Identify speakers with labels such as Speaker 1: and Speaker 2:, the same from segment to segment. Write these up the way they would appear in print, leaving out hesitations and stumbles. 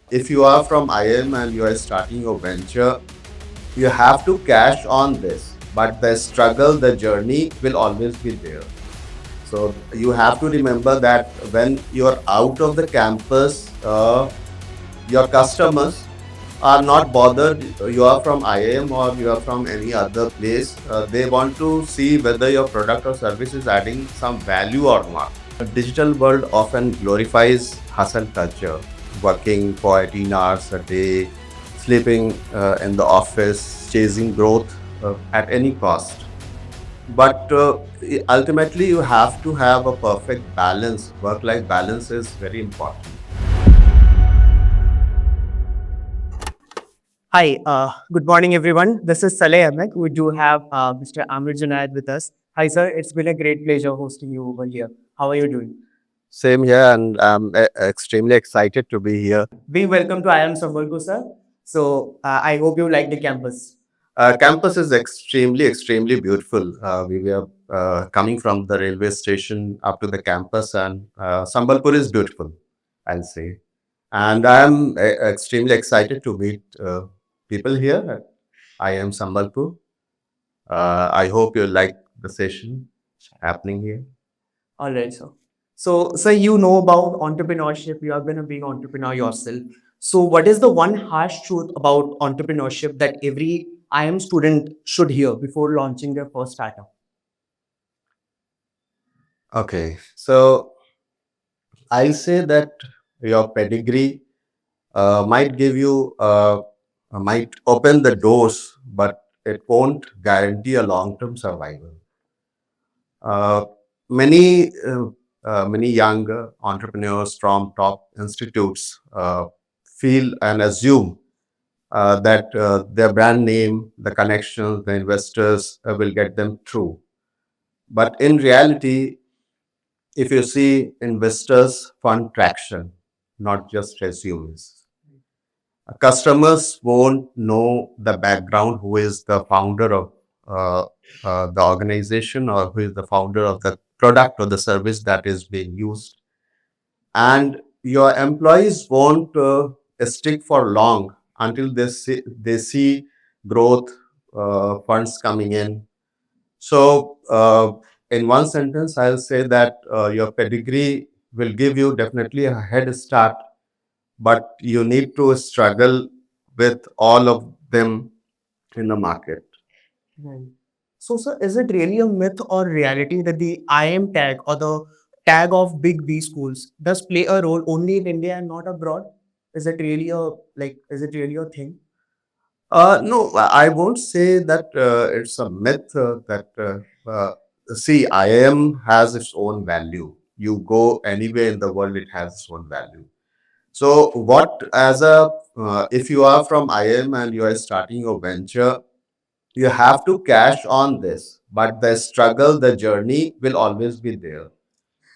Speaker 1: if you are from IIM and you are starting your venture, you have to cash on this, but the struggle, the journey will always be there. So you have to remember that when you're out of the campus, your customers are not bothered you are from IIM or you are from any other place. They want to see whether your product or service is adding some value or not. Digital world often glorifies hustle culture, working for 18 hours a day, sleeping in the office, chasing growth at any cost. But ultimately, you have to have a perfect balance. Work life balance is very important.
Speaker 2: Hi, good morning, everyone. This is Saleh Ahmed. We do have Mr. Aamir Junaid with us. Hi, sir. It's been a great pleasure hosting you over here. How are you doing?
Speaker 1: Same here, and I'm extremely excited to be here.
Speaker 2: Be welcome to IIM Sambalpur, sir. So I hope you like the campus.
Speaker 1: Campus is extremely beautiful. We were coming from the railway station up to the campus, and Sambalpur is beautiful, I'll say. And I'm extremely excited to meet people here at IIM Sambalpur. I hope you like the session happening here.
Speaker 2: All right, sir. So, sir, you know about entrepreneurship. You have been a big entrepreneur yourself. So, what is the one harsh truth about entrepreneurship that every IIM student should hear before launching their first startup?
Speaker 1: Okay, so I'll say that your pedigree might give you, might open the doors, but it won't guarantee a long-term survival. Uh, many young entrepreneurs from top institutes feel and assume that their brand name, the connections, the investors will get them through. But in reality, if you see, investors fund traction, not just resumes. Customers won't know the background, who is the founder of uh, the organization or who is the founder of the product or the service that is being used. And your employees won't stick for long until they see growth, funds coming in. So, in one sentence, I'll say that your pedigree will give you definitely a head start, but you need to struggle with all of them in the market.
Speaker 2: Right. So, sir, is it really a myth or reality that the IM tag or the tag of big B schools does play a role only in India and not abroad? Is it really a Is it really a thing?
Speaker 1: No, I won't say that it's a myth see, IIM has its own value. You go anywhere in the world, it has its own value. So, if you are from IIM and you are starting your venture, you have to cash on this, but the struggle, the journey will always be there.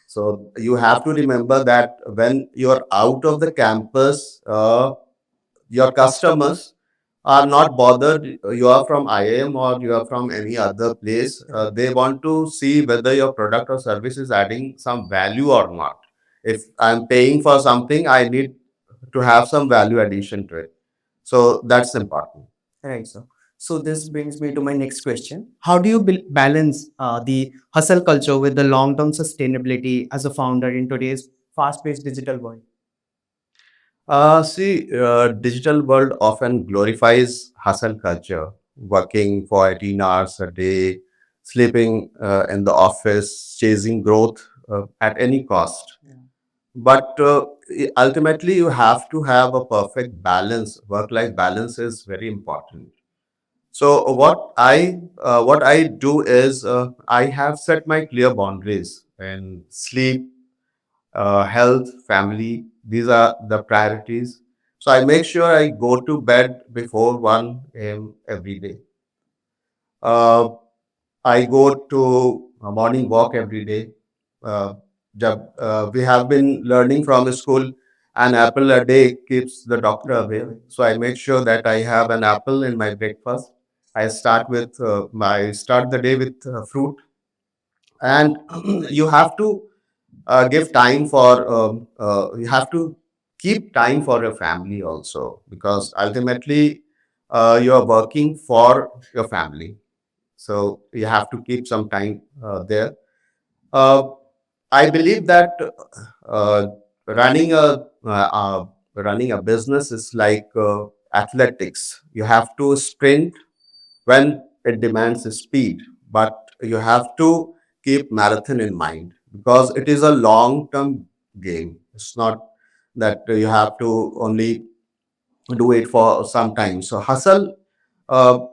Speaker 1: So you have to remember that when you're out of the campus, your customers are not bothered you are from IIM or you are from any other place. They want to see whether your product or service is adding some value or not. If I'm paying for something, I need to have some value addition to it. So that's important.
Speaker 2: Right, sir. So this brings me to my next question. How do you balance the hustle culture with the long-term sustainability as a founder in today's fast-paced digital world?
Speaker 1: Digital world often glorifies hustle culture, working for 18 hours a day, sleeping in the office, chasing growth at any cost.
Speaker 2: Yeah.
Speaker 1: But ultimately, you have to have a perfect balance. Work-life balance is very important. So what I do is I have set my clear boundaries and sleep, health, family. These are the priorities. So I make sure I go to bed before 1 a.m. every day. Uh, I go to a morning walk every day. Uh, we have been learning from school, an apple a day keeps the doctor away. So I make sure that I have an apple in my breakfast. I start the day with fruit, and you have to give time for you have to keep time for your family also, because ultimately you are working for your family. So you have to keep some time there. Uh, I believe that uh, running a running a business is like athletics. You have to sprint when it demands speed, but you have to keep marathon in mind, because it is a long term game. It's not that you have to only do it for some time. So hustle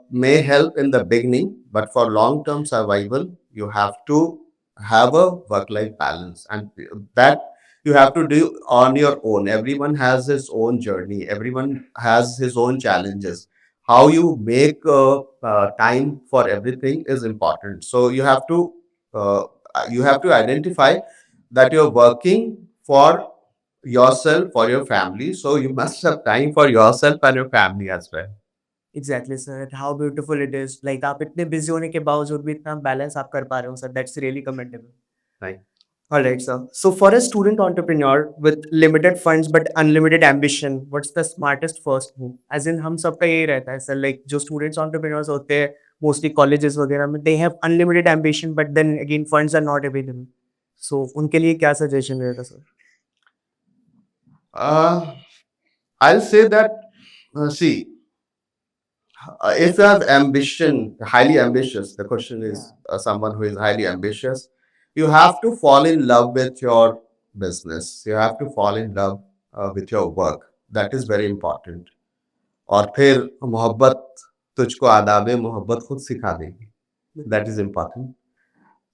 Speaker 1: may help in the beginning, but for long term survival, you have to have a work life balance, and that you have to do on your own. Everyone has his own journey, everyone has his own challenges. How you make time for everything is important. So uh, you have to identify that you're working for yourself, for your family. So you must have time for yourself and your family as well.
Speaker 2: Exactly sir, how beautiful it is, like आप इतने busy होने के बावजूद भी इतना balance आप कर पा रहे हो sir, that's really commendable.
Speaker 1: Right.
Speaker 2: All right, sir. So for a student entrepreneur with limited funds but unlimited ambition, what's the smartest first move? As in हम सबका यही रहता है सर, like जो students entrepreneurs होते हैं mostly colleges वगैरह में, they have unlimited ambition but then again funds are not available. So उनके लिए क्या suggestion रहेगा sir?
Speaker 1: Uh, I'll say that, see, if you have ambition, highly ambitious, the question is someone who is highly ambitious, you have to fall in love with your business. You have to fall in love with your work. That is very important. और फिर मोहब्बत तुझको आदाब मोहब्बत खुद सिखा देगी. That is important.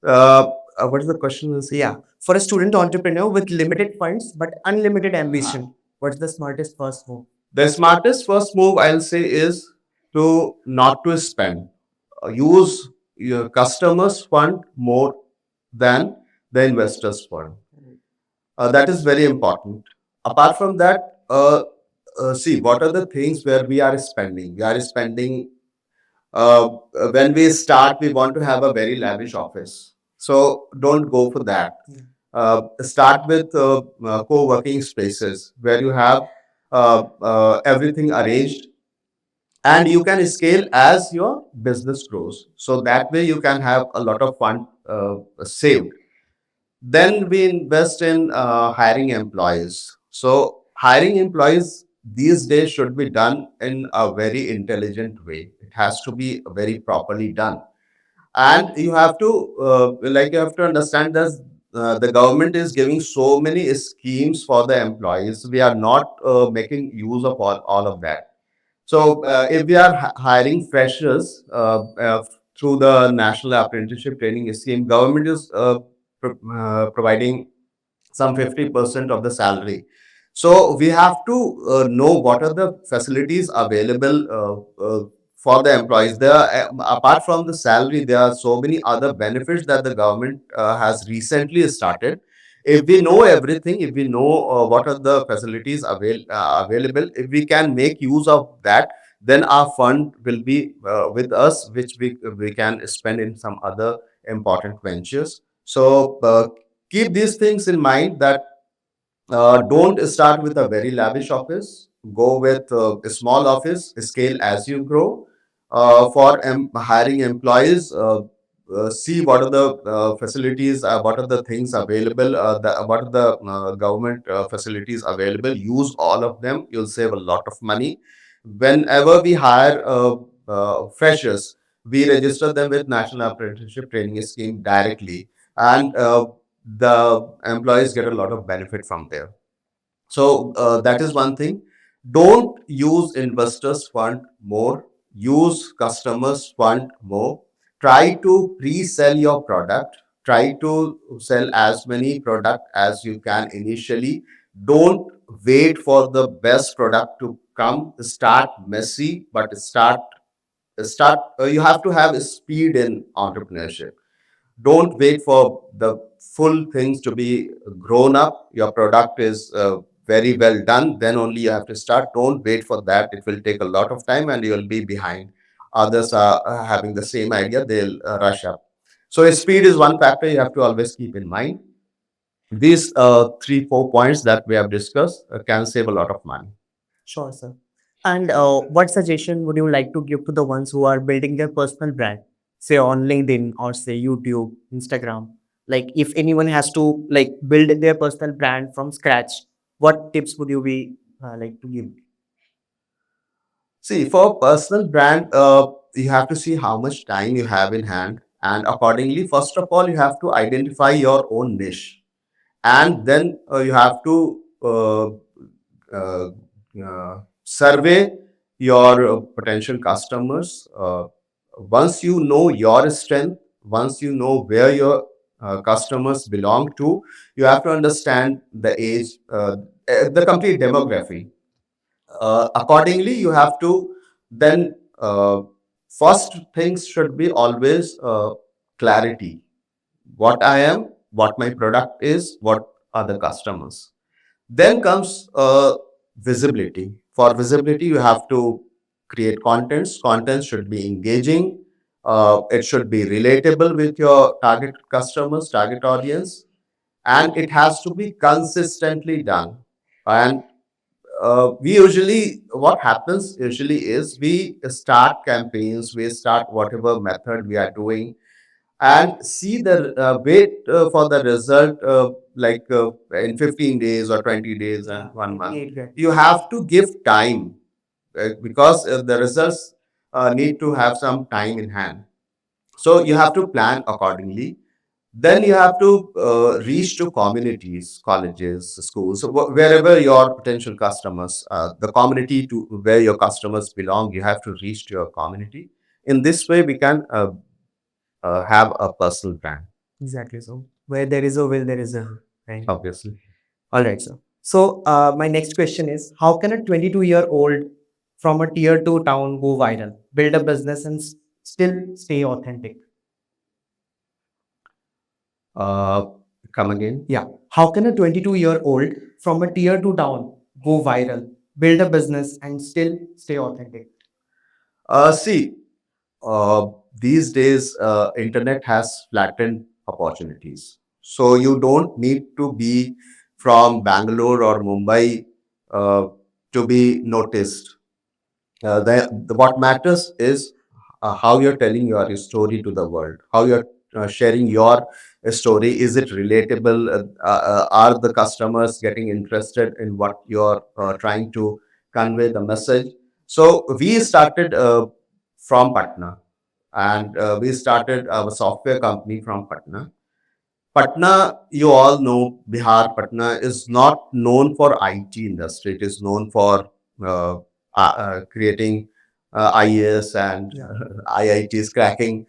Speaker 1: What is the question?
Speaker 2: Yeah, for a student entrepreneur with limited funds but unlimited ambition, what's the smartest first move?
Speaker 1: The smartest first move I'll say is to not to spend. Use your customers' fund more than the investors' fund. That is very important. Apart from that, see what are the things where we are spending. We are spending uh, when we start. We want to have a very lavish office, so don't go for that. Start with co-working spaces where you have everything arranged, and you can scale as your business grows. So that way you can have a lot of fund saved. Then we invest in hiring employees. So hiring employees these days should be done in a very intelligent way. It has to be very properly done, and you have to you have to understand that the government is giving so many schemes for the employees. We are not making use of all of that. So, if we are hiring freshers through the National Apprenticeship Training Scheme, government is providing some 50% of the salary. So we have to know what are the facilities available for the employees. There, are, apart from the salary, there are so many other benefits that the government has recently started. If we know everything, if we know what are the facilities available, if we can make use of that, then our fund will be with us, which we can spend in some other important ventures. So keep these things in mind, that don't start with a very lavish office. Go with a small office, scale as you grow. For hiring employees, see what are the facilities, what are the things available, what are the government facilities available. Use all of them. You'll save a lot of money. Whenever we hire freshers, we register them with National Apprenticeship Training Scheme directly, and the employees get a lot of benefit from there. So that is one thing. Don't use investors fund more, use customers fund more. Try to pre-sell your product. Try to sell as many product as you can initially. Don't wait for the best product to come. Start messy, but you have to have speed in entrepreneurship. Don't wait for the full things to be grown up. Your product is very well done, then only you have to start. Don't wait for that. It will take a lot of time and you'll be behind. Others are having the same idea, they'll rush up. So speed is one factor you have to always keep in mind. These 3 4 points that we have discussed can save a lot of money.
Speaker 2: Sure, sir. And what suggestion would you like to give to the ones who are building their personal brand, say on LinkedIn or say YouTube, Instagram? Like, if anyone has to like build their personal brand from scratch, what tips would you be like to give?
Speaker 1: See, for personal brand, you have to see how much time you have in hand, and accordingly, first of all, you have to identify your own niche, and then you have to uh, survey your potential customers. Once you know your strength, once you know where your customers belong to, you have to understand the age, the complete demography. Accordingly, you have to then first things should be always clarity. What I am, what my product is, what are the customers. Then comes visibility. For visibility, you have to create contents. Contents should be engaging. It should be relatable with your target customers, target audience, and it has to be consistently done. And we usually, what happens usually is we start campaigns, we start whatever method we are doing, and see the wait for the result in 15 days or 20 days
Speaker 2: Yeah,
Speaker 1: and 1 month.
Speaker 2: getting it good.
Speaker 1: You have to give time because the results need to have some time in hand. So you have to plan accordingly. Then you have to reach to communities, colleges, schools, so wherever your potential customers, the community to where your customers belong, you have to reach to your community. In this way, we can have a personal brand,
Speaker 2: Exactly. So where there is a will, there is a right.
Speaker 1: obviously.
Speaker 2: All right, sir. So my next question is, how can a 22-year-old from a tier two town go viral, build a business, and still stay authentic?
Speaker 1: Uh, Come again.
Speaker 2: Yeah. How can a 22-year-old from a tier two town go viral, build a business, and still stay authentic?
Speaker 1: See, uh, these days, internet has flattened opportunities. So you don't need to be from Bangalore or Mumbai uh, to be noticed. What matters is how you're telling your story to the world, how you're sharing your story. Is it relatable? Are the customers getting interested in what you're trying to convey the message? So we started from Patna, and we started our software company from Patna. Patna, you all know, Bihar, Patna is not known for IT industry. It is known for creating IAS and
Speaker 2: Yeah.
Speaker 1: IITs cracking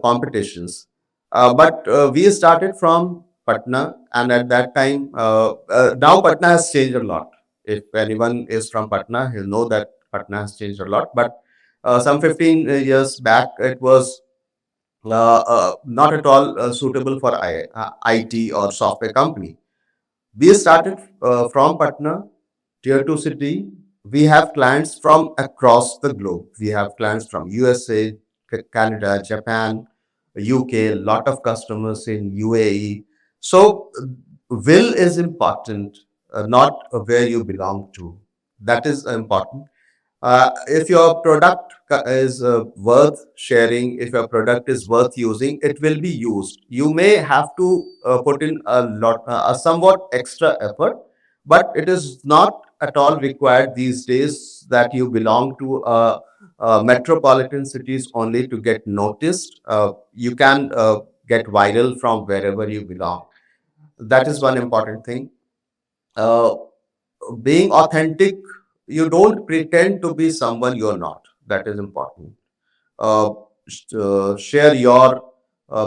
Speaker 1: competitions. But we started from Patna, and at that time, now Patna has changed a lot. If anyone is from Patna, he'll know that Patna has changed a lot. But some 15 years back, it was not at all suitable for IT or software company. We started from Patna, tier 2 city. We have clients from across the globe. We have clients from USA, Canada, Japan, UK, lot of customers in UAE. So, will is important, not where you belong to. That is important. If your product is worth sharing, if your product is worth using, it will be used. You may have to put in a somewhat extra effort, but it is not at all required these days that you belong to metropolitan cities only to get noticed. You can get viral from wherever you belong. That is one important thing. Uh, Being authentic, you don't pretend to be someone you're not. That is important. uh, Share your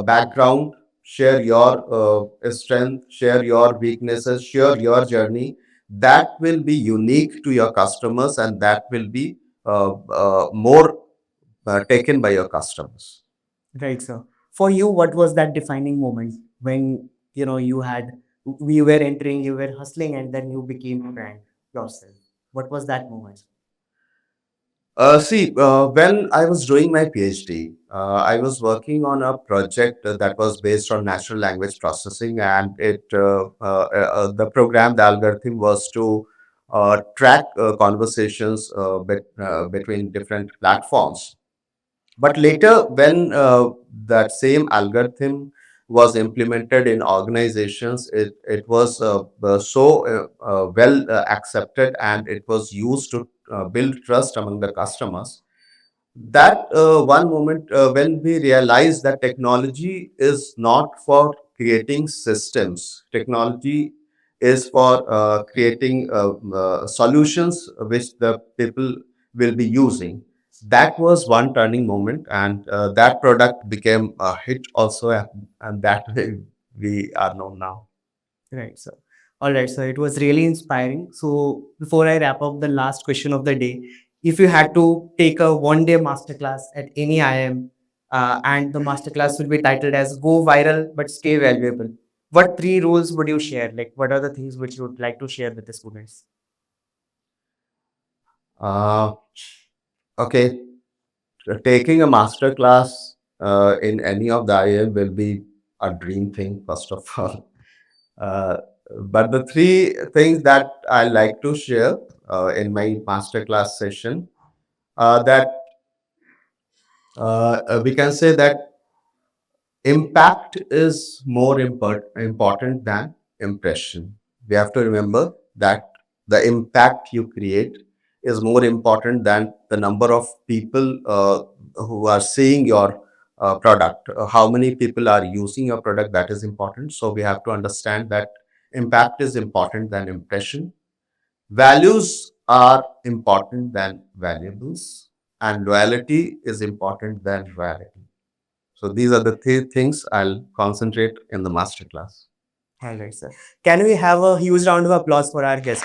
Speaker 1: background, share your strength, share your weaknesses, share your journey. That will be unique to your customers, and that will be more taken by your customers.
Speaker 2: Right, sir. For you, what was that defining moment when you had we were entering, you were hustling, and then you became a brand yourself? What was that moment?
Speaker 1: When I was doing my PhD, I was working on a project that was based on natural language processing, and the program, the algorithm was to track conversations between different platforms. But later, when that same algorithm was implemented in organizations, it was well accepted, and it was used to build trust among the customers. That one moment when we realize that technology is not for creating systems, technology is for creating solutions which the people will be using. That was one turning moment, and that product became a hit also, and that way we are known now.
Speaker 2: Right, sir. All right, sir. It was really inspiring. So, before I wrap up, the last question of the day: if you had to take a one-day masterclass at any IIM, and the masterclass will be titled as "Go Viral but Stay Valuable," what three rules would you share? Like, what are the things which you would like to share with the students?
Speaker 1: uh, okay, taking a master class in any of the IIM will be a dream thing, first of all. Uh, but the three things that I like to share in my masterclass session, that we can say that impact is more important than impression. We have to remember that the impact you create is more important than the number of people who are seeing your product. How many people are using your product, that is important. So we have to understand that impact is important than impression. Values are important than valuables, and loyalty is important than loyalty. So these are the three things I'll concentrate in the masterclass.
Speaker 2: All right, sir. Can we have a huge round of applause for our guest?